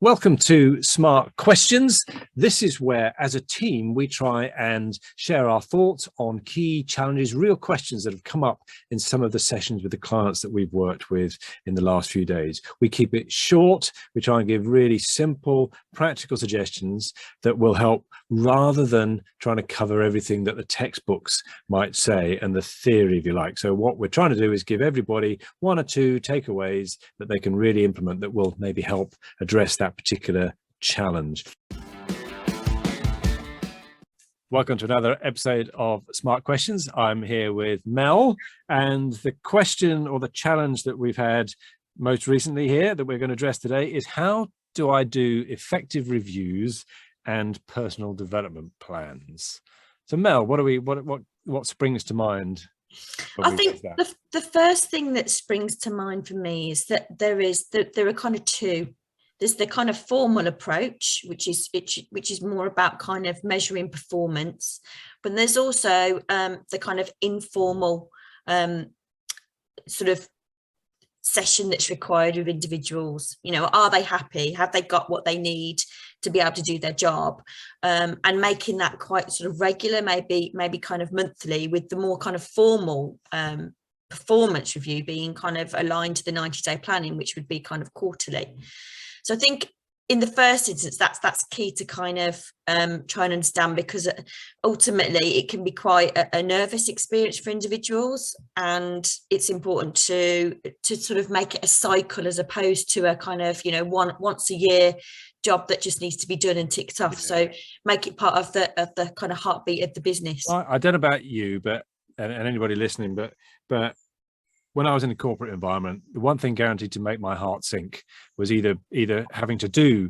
Welcome to Smart Questions. This is where, as a team, we try and share our thoughts on key challenges, real questions that have come up in some of the sessions with the clients that we've worked with in the last few days. We keep it short. We try and give really simple, practical suggestions that will help, rather than trying to cover everything that the textbooks might say and the theory, if you like. So what we're trying to do is give everybody one or two takeaways that they can really implement that will maybe help address that particular challenge. Welcome to another episode of Smart Questions. I'm here with Mel, and the question or the challenge that we've had most recently here that we're going to address today is, how do I do effective reviews and personal development plans? So Mel, what springs to mind? I think the first thing that springs to mind for me is that there are kind of two. There's the kind of formal approach, which is more about kind of measuring performance, but there's also the kind of informal sort of session that's required of individuals. You know, are they happy? Have they got what they need to be able to do their job? And making that quite sort of regular, maybe kind of monthly, with the more kind of formal performance review being kind of aligned to the 90-day planning, which would be kind of quarterly. So I think in the first instance, that's key to kind of try and understand, because ultimately it can be quite a nervous experience for individuals, and it's important to sort of make it a cycle as opposed to a kind of, you know, once a year job that just needs to be done and ticked off. So make it part of the kind of heartbeat of the business. I don't know about you, but and anybody listening, but when I was in a corporate environment, the one thing guaranteed to make my heart sink was either having to do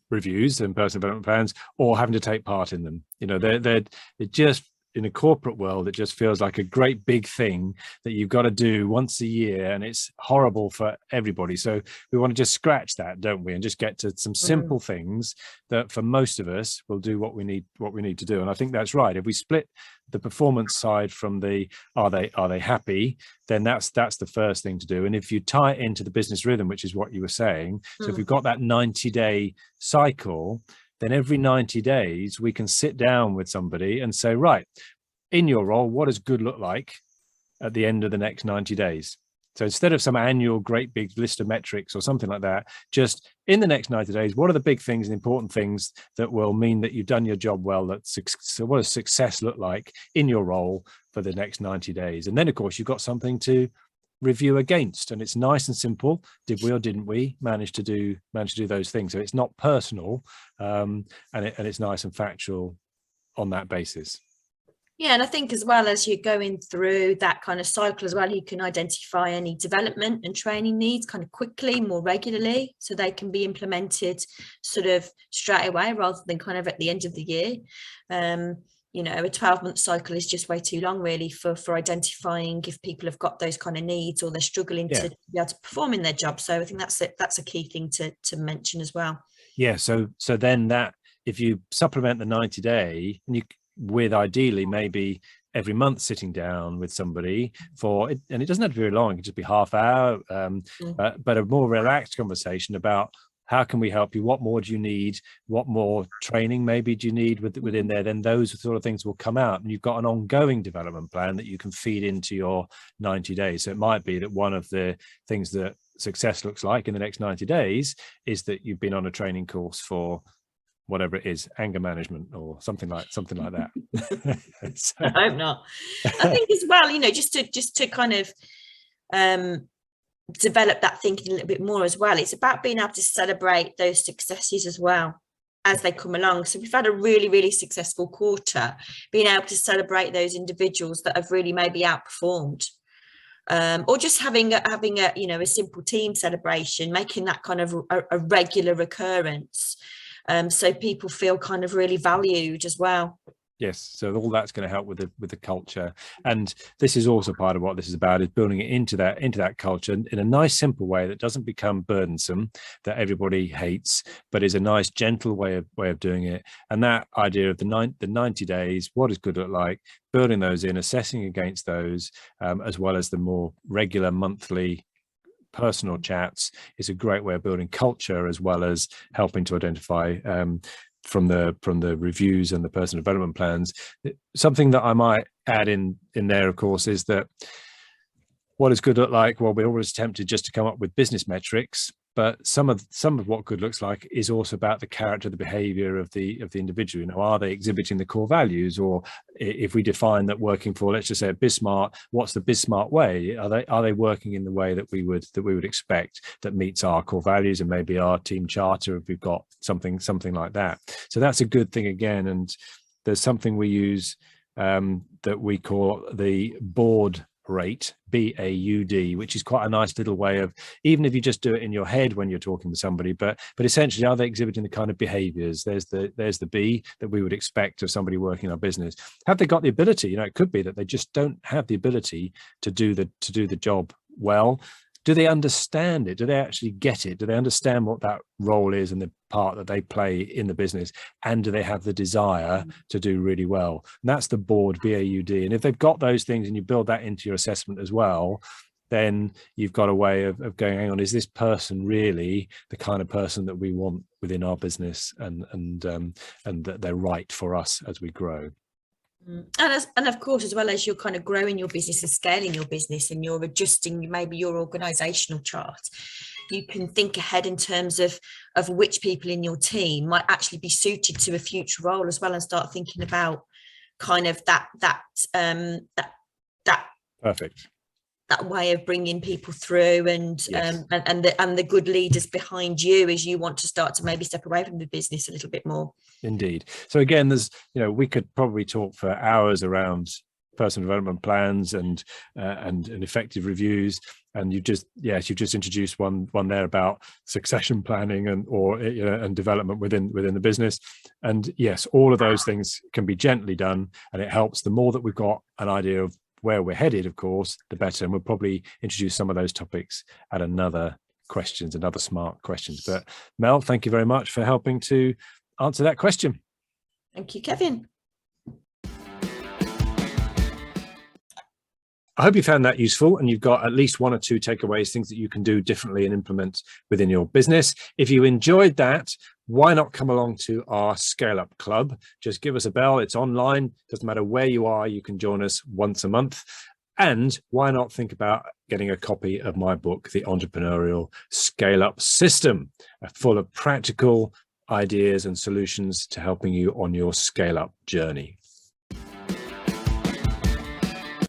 reviews and personal development plans or having to take part in them. You know, it just, in a corporate world, it just feels like a great big thing that you've got to do once a year, and it's horrible for everybody. So we want to just scratch that, don't we, and just get to some simple things that for most of us will do what we need to do. And I think that's right. If we split the performance side from the are they happy, then that's the first thing to do. And if you tie it into the business rhythm, which is what you were saying, so if we've got that 90-day cycle, then every 90 days we can sit down with somebody and say, right, in your role, what does good look like at the end of the next 90 days? So instead of some annual great big list of metrics or something like that, just in the next 90 days, what are the big things and important things that will mean that you've done your job well? So what does success look like in your role for the next 90 days? And then, of course, you've got something to review against, and it's nice and simple. Did we or didn't we manage to do those things? So it's not personal, and it's nice and factual on that basis. Yeah, and I think as well as you're going through that kind of cycle as well, you can identify any development and training needs kind of quickly, more regularly, so they can be implemented sort of straight away rather than kind of at the end of the year. You know, a 12-month cycle is just way too long, really, for identifying if people have got those kind of needs or they're struggling to be able to perform in their job. So I think that's a key thing to mention as well. Yeah. So then that, if you supplement the 90-day, and with ideally maybe every month sitting down with somebody for it, and it doesn't have to be very long, it can just be half hour, but a more relaxed conversation about how can we help you? What more do you need? What more training maybe do you need within there? Then those sort of things will come out, and you've got an ongoing development plan that you can feed into your 90 days. So it might be that one of the things that success looks like in the next 90 days is that you've been on a training course for whatever it is, anger management or something like that. So, I hope not. I think as well, you know, just to kind of develop that thinking a little bit more as well, it's about being able to celebrate those successes as well as they come along. So we've had a really, really successful quarter, being able to celebrate those individuals that have really maybe outperformed, or just having a you know, a simple team celebration, making that kind of a regular occurrence, so people feel kind of really valued as well. Yes, so all that's going to help with the culture, and this is also part of what this is about, is building it into that culture in a nice, simple way that doesn't become burdensome, that everybody hates, but is a nice, gentle way of doing it. And that idea of the 90 days, what does good look like? Building those in, assessing against those, as well as the more regular monthly personal chats is a great way of building culture, as well as helping to identify from the reviews and the personal development plans. Something that I might add in there, of course, is that what does good look like? Well, we're always tempted just to come up with business metrics, but some of what good looks like is also about the character, the behavior of the individual. You know, are they exhibiting the core values? Or if we define that working for, let's just say, at BizSmart, what's the BizSmart way? Are they working in the way that we would expect, that meets our core values and maybe our team charter, if we've got something like that? So that's a good thing again. And there's something we use that we call the board rate, BAUD, which is quite a nice little way of, even if you just do it in your head when you're talking to somebody, but essentially, are they exhibiting the kind of behaviors? There's the B that we would expect of somebody working in our business. Have they got the ability? You know, it could be that they just don't have the ability to do the job well. Do they understand it? Do they actually get it? Do they understand what that role is and the part that they play in the business? And do they have the desire to do really well? And that's the board, BAUD. And if they've got those things and you build that into your assessment as well, then you've got a way of going, hang on, is this person really the kind of person that we want within our business, and that they're right for us as we grow? And of course, as well as you're kind of growing your business and scaling your business, and you're adjusting maybe your organizational chart, you can think ahead in terms of which people in your team might actually be suited to a future role as well, and start thinking about kind of that Perfect. That way of bringing people through, and Yes. and the good leaders behind you as you want to start to maybe step away from the business a little bit more. Indeed. So again, there's, you know, we could probably talk for hours around personal development plans and effective reviews. And you've just introduced one there about succession planning and development within the business. And yes, all of those things can be gently done, and it helps. The more that we've got an idea of where we're headed, of course, the better. And we'll probably introduce some of those topics at another smart questions. But Mel, thank you very much for helping to answer that question. Thank you, Kevin. I hope you found that useful, and you've got at least one or two takeaways, things that you can do differently and implement within your business. If you enjoyed that, why not come along to our Scale Up Club? Just give us a bell. It's online. Doesn't matter where you are. You can join us once a month. And why not think about getting a copy of my book, The Entrepreneurial Scale Up System, full of practical ideas and solutions to helping you on your scale up journey.